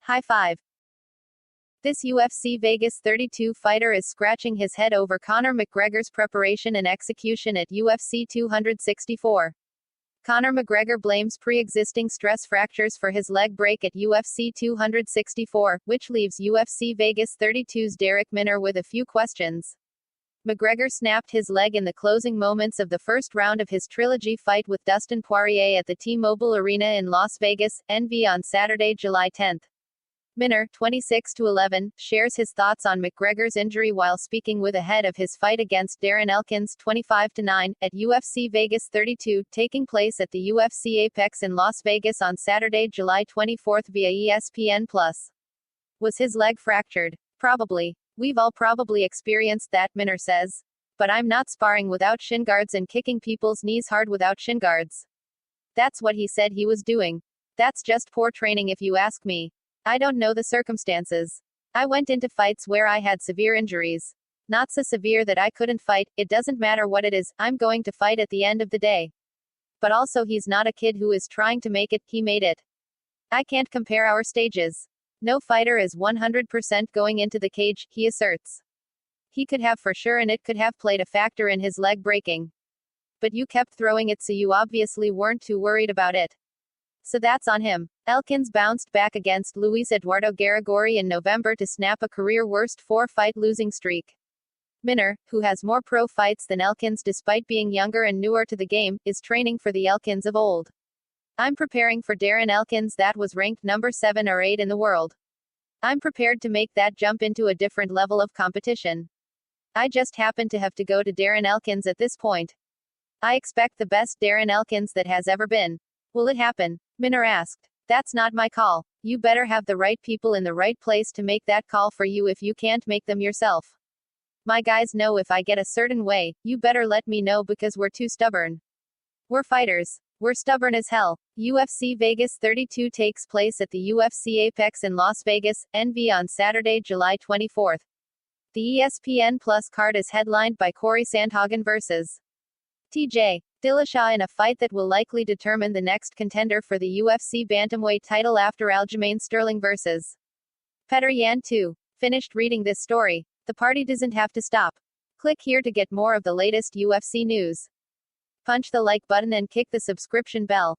High five. This UFC Vegas 32 fighter is scratching his head over Conor McGregor's preparation and execution at UFC 264. Conor McGregor blames pre-existing stress fractures for his leg break at UFC 264, which leaves UFC Vegas 32's Darrick Minner with a few questions. McGregor snapped his leg in the closing moments of the first round of his trilogy fight with Dustin Poirier at the T-Mobile Arena in Las Vegas, NV on Saturday, July 10. Minner, 26-11, shares his thoughts on McGregor's injury while speaking with ahead of his fight against Darren Elkins, 25-9, at UFC Vegas 32, taking place at the UFC Apex in Las Vegas on Saturday, July 24 via ESPN+. Was his leg fractured? Probably. We've all probably experienced that, Minner says. But I'm not sparring without shin guards and kicking people's knees hard without shin guards. That's what he said he was doing. That's just poor training if you ask me. I don't know the circumstances. I went into fights where I had severe injuries. Not so severe that I couldn't fight, it doesn't matter what it is, I'm going to fight at the end of the day. But also he's not a kid who is trying to make it, he made it. I can't compare our stages. No fighter is 100% going into the cage, he asserts. He could have for sure and it could have played a factor in his leg breaking. But you kept throwing it so you obviously weren't too worried about it. So that's on him. Elkins bounced back against Luis Eduardo Garagorri in November to snap a career-worst 4-fight losing streak. Minner, who has more pro fights than Elkins despite being younger and newer to the game, is training for the Elkins of old. I'm preparing for Darren Elkins that was ranked number 7 or 8 in the world. I'm prepared to make that jump into a different level of competition. I just happen to have to go to Darren Elkins at this point. I expect the best Darren Elkins that has ever been. Will it happen? Minner asked. That's not my call. You better have the right people in the right place to make that call for you if you can't make them yourself. My guys know if I get a certain way, you better let me know because we're too stubborn. We're fighters. We're stubborn as hell. UFC Vegas 32 takes place at the UFC Apex in Las Vegas, NV on Saturday, July 24. The ESPN Plus card is headlined by Corey Sandhagen vs. TJ Dillashaw in a fight that will likely determine the next contender for the UFC bantamweight title after Aljamain Sterling vs. Petr Yan 2. Finished reading this story. The party doesn't have to stop. Click here to get more of the latest UFC news. Punch the like button and kick the subscription bell.